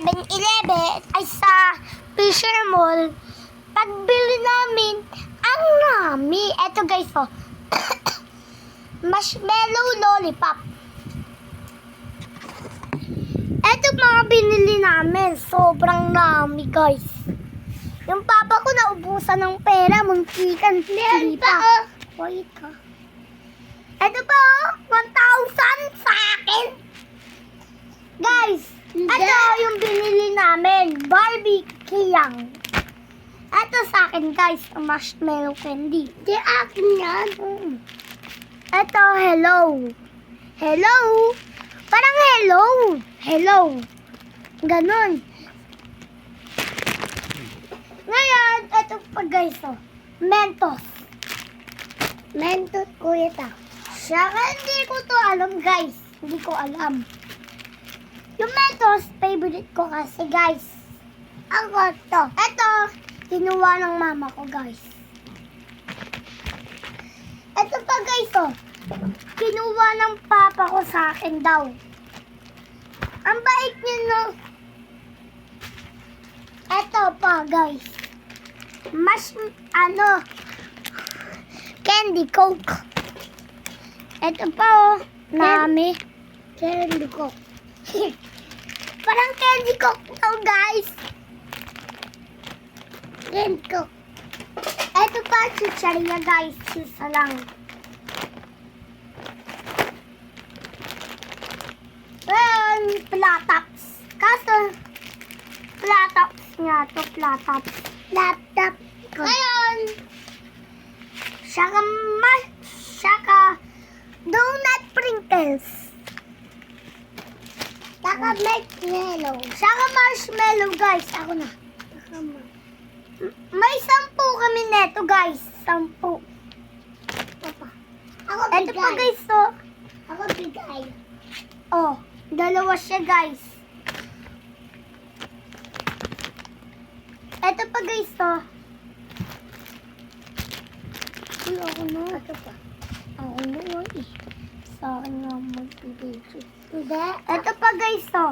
7-Eleven ay sa Fisher Mall. Pagbili namin, ang rami. Eto guys, oh. Marshmallow lollipop. Eto mga binili namin. Sobrang rami guys. Yung papa ko naubusan ng pera. Muntikan. Meron pa, oh. Wait ka. Eto pa, oh. 1,000 sa akin. Guys, ito yung binili namin. Barbie Kiyang. Ito sa akin guys, ang marshmallow candy. Di akin yan. Ito, hello. Hello. Parang hello. Hello. Ganon. Ngayon, ito pa guys, oh. Mentos. Mentos ko ito. Siya, hindi ko to alam guys. Hindi ko alam. Yung Mentos, favorite ko kasi guys. Ako to. Ito, kinuha ng mama ko guys. Ito pa guys, oh. Kinuha ng papa ko sa akin daw. Ang bait niya, no? Ito pa guys. Candy Coke. Ito pa, oh. Nami. Candy Coke. Parang candy coke to, guys. Candy coke. Ito pa, chicharia, guys. Isa lang. Ayan, platops. Kaso, platops nga to, platops. Laptop ko. Ayan. Saka donut sprinkles. Saka marshmallow. Saka marshmallow, guys. Ako na. May 10 kami neto, guys. 10. Ako bigay. Ito pa, guys, to. Ako bigay. Oh, dalawa siya, guys. Ito pa, guys, to. Ay, ako na. Ito pa. Ako na, eh. Sa akin nga magbibigay. Hindi. Ito pa guys, to.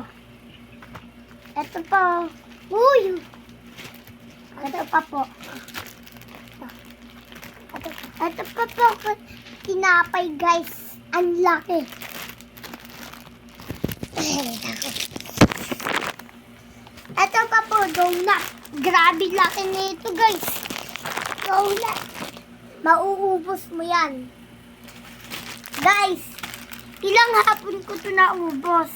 Ito pa. Uy! Ito pa po. Ito pa po. Tinapay guys. Ang laki. Ito pa po. Donut. Grabe laki nito guys. Donut. Mauubos mo yan. Guys. Ilang hapon ko ito naubos.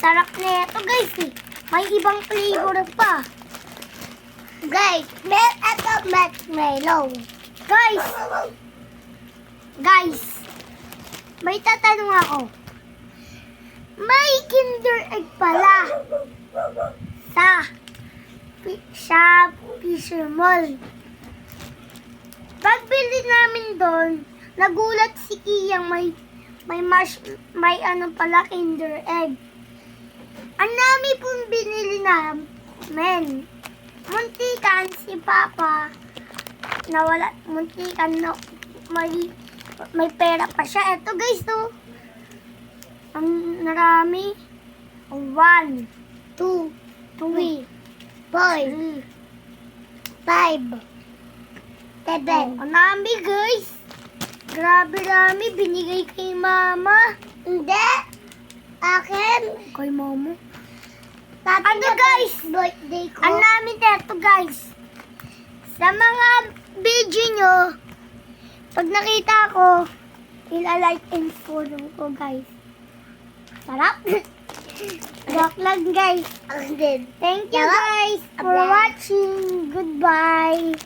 Sarap na ito guys eh. May ibang flavor pa. Guys, ito marshmallow. Guys, may tatanong ako. May Kinder Egg pala sa Fisher Mall. Pagbili namin doon, nagulat si Kiyang may ano pala, Kinder Egg. Ang dami pong binili namin. Muntikan si Papa. Nawala, muntikan no. May pera pa siya. Ito guys, to. Ang narami. 1, 2, 3, 4, 5, 7. Ang dami guys. Grabe rami, binigay kay mama. Hindi. Akin. Kay mama. Ano guys? Birthday ko. Ang namin dito guys. Sa mga video nyo, pag nakita ko, ilalike and follow ko guys. Sarap. Joke lang guys. Thank you guys for watching. Goodbye.